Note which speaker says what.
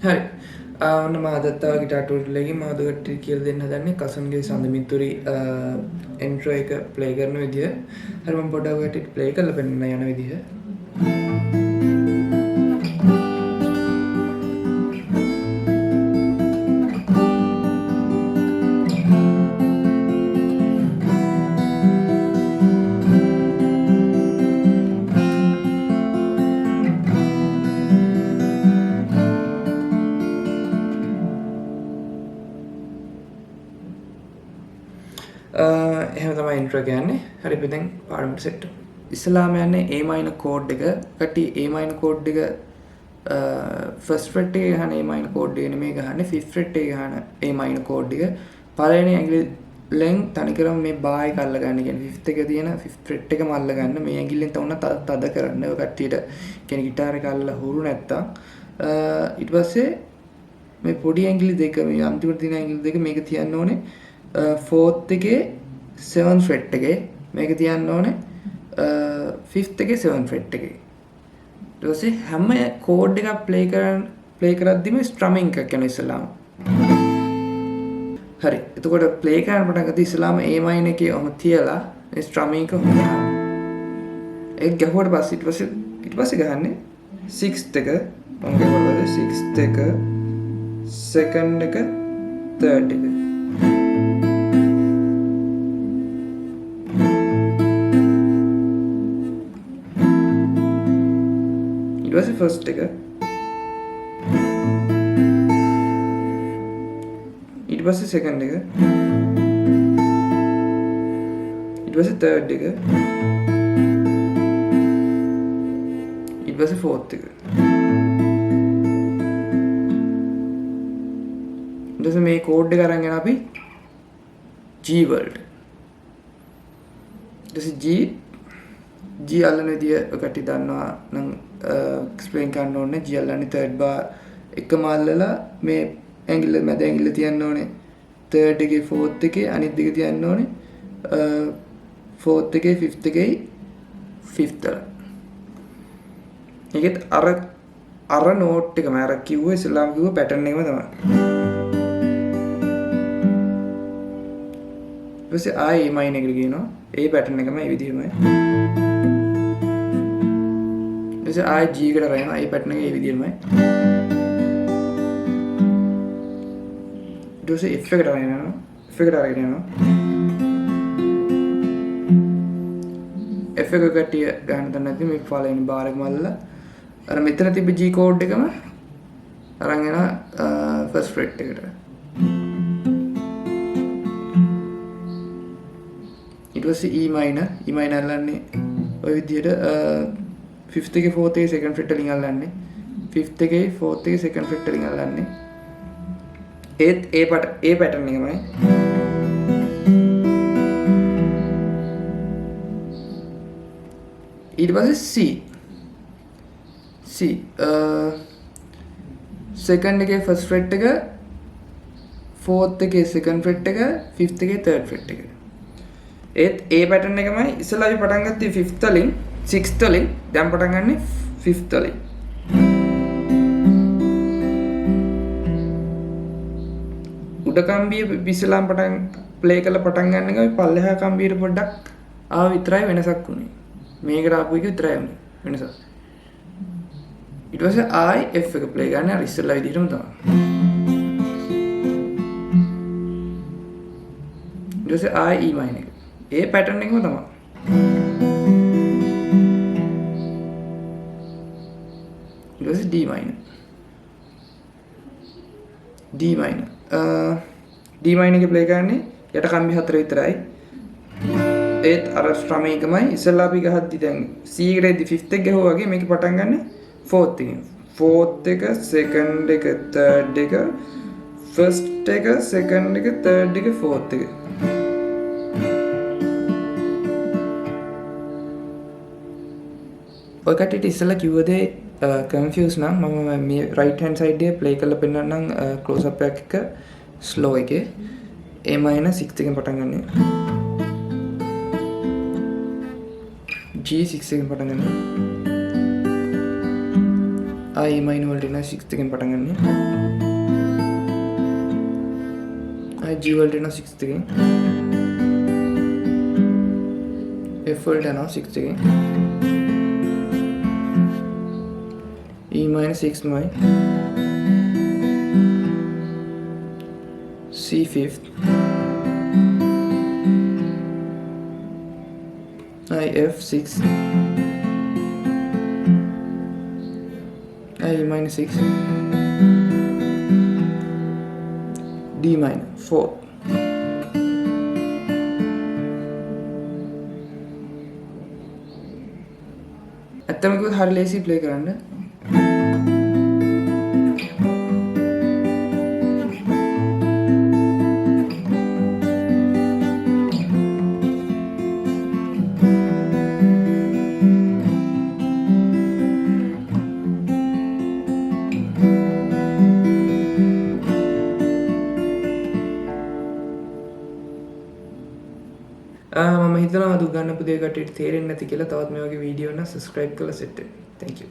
Speaker 1: හරි. ඔන්න මම අදත් තව ගිටාර් ටියුටෝරියල් එකකින් මම ඔයාලට කියලා දෙන්න හදන්නේ කසන්ගේ සඳ මිතුරි ඉන්ට්‍රෝ එක ප්ලේ කරන විදිය. හරි මම පොඩ්ඩක් ඔයාලට ප්ලේ කරලා පෙන්නන්න යන විදිය. එහෙම තමයි ඉන්ට්‍රෝ කියන්නේ. හරි අපි දැන් පාඩමට සෙට් වෙමු. ඉස්සලාම යන්නේ A minor chord එක. කටි A minor chord එක first fret එකේ ගහන A minor chord එක නෙමෙයි ගහන්නේ fifth fret එකේ ගහන A minor chord එක. පළවෙනි ඇඟිල්ලෙන් තනිකරම මේ බා එක අල්ල ගන්න. කියන්නේ fifth එකේ තියෙන fifth fret එකම අල්ල ගන්න. මේ ඇඟිල්ලෙන් තවන්න තද කරන්න. ඔය කට්ටියට කියන්නේ ගිටාර එක අල්ලලා හුරු නැත්තම් ඊට පස්සේ මේ පොඩි ඇඟිලි දෙක මේ අන්තිමට තියෙන ඇඟිලි දෙක මේක තියන්න ඕනේ fourth එකේ 7th fret එකේ මේක තියන්න ඕනේ 5th එකේ 7th fret එකේ ඊට පස්සේ හැම කෝඩ් එකක් ප්ලේ කරද්දිම ස්ට්‍රමින් එකක් යන ඉස්සලාම හරි එතකොට ප්ලේ කරන පටන් ගත්ත ඉස්සලාම A minor එකේ ඔහම තියලා ස්ට්‍රමින් එක හොයනවා ඒක ගහුවට පස්සේ ඊට පස්සේ ගහන්නේ 6th එක මම ගහුවා 6th එක 2nd එක 3rd එක first එක ඊට පස්සේ second එක ඊට පස්සේ third එක ඊට පස්සේ fourth එක ඊට පස්සේ මේ කෝඩ් එක අරන් යන අපි G වලට ඊට පස්සේ G අල්ලන විදිය ඔකට දන්නවා නම් explain කරන්න ඕනේ G අල්ලන්නේ third bar එකම අල්ලලා මේ ඇඟිල්ල මැද ඇඟිල්ල තියන්න ඕනේ third එකේ fourth එකේ අනිත් දෙක තියන්න ඕනේ fourth එකේ fifth එකේ fifth එක. ඒකෙත් අර note එකම අර කිව්වේ ඉස්ලාම් කිව්ව pattern එකම තමයි. ඊපස්සේ ආයේ A minor එකට ගියනවා. ඒ pattern එකම මේ විදිහමයි. ආයි G එකට රයනවා ඒ පැටර්න් එක ඒ විදිහමයි ඊට පස්සේ F එකට රයනවා F එකට අරගෙන යනවා F එක කටිය ගන්න තැන නැති මේ පළවෙනි බාර් එක මල්ලලා අර මෙතන තිබ්බ G කෝඩ් එකම අරන් යනවා first fret එකට ඊට පස්සේ E minor අල්ලන්නේ ඔය විදිහට 5th එකේ 4th එකේ 2nd fret වලින් අල්ලන්නේ 5th එකේ 4th එකේ 2nd fret වලින් අල්ලන්නේ ඒත් ඒ pattern එකමයි ඊට පස්සේ C second එකේ first fret එක 4th එකේ 2nd fret එක 5th එකේ 3rd fret එක ඒත් ඒ pattern එකමයි ඉස්සෙල්ලා අපි පටන් ගත්තේ 5th වලින් 6th වලින් දැන් පටන් ගන්නේ 5th වලින් උඩ කම්බිය ඉස්සෙල්ලාම පටන් ප්ලේ කරලා පටන් ගන්න එක අපි පල්ලෙහා කම්බියට පොඩ්ඩක් ආව විතරයි වෙනසක් උනේ මේකට ආපු එක විතරයි උනේ වෙනසක් ඊට පස්සේ ආයි F එක ප්ලේ ගන්න අර ඉස්සෙල්ලා විදිහටම තමයි ඊට පස්සේ ආයි E minor එක ඒ pattern එකම තමයි D minor එකේ ප්ලේ කරන්නේ යට කම්බි 4 විතරයි ඒත් අර ස්ට්‍රම් එකමයි ඉස්සෙල්ලා අපි ගහද්දි දැන් C එකේදී 5th එක ගහුවා වගේ මේක පටන් ගන්න 4th එකෙන් 4th එක 2nd එක 3rd එක 1st එක 2nd එක 3rd එක 4th එක ඔය කට්ටියට ඉස්සෙල්ලා කිව්ව දේ confuse නම් මම මේ right hand side එකේ play කරලා පෙන්නන්නම් close up එකක් එක slow එකේ A minor 6th එකෙන් පටන් ගන්න. G 6 එකෙන් පටන් ගන්න. E minor වලට එනවා 6th එකෙන් පටන් ගන්න. G වලට එනවා 6th එකෙන්. F වලට යනවා 6th එකෙන්. E minor 6 මයි. C 5th. F 6. E minor 6. D minor 4. ඇත්තම කිව්වොත් හරි ලේසි ප්ලේ කරන්න. මම හිතනවා අද උගන්වපු දේ කට්ටියට තේරෙන්නේ නැති කියලා. තවත් මේ වගේ වීඩියෝ නම් subscribe කරලා set වෙන්න. Thank you.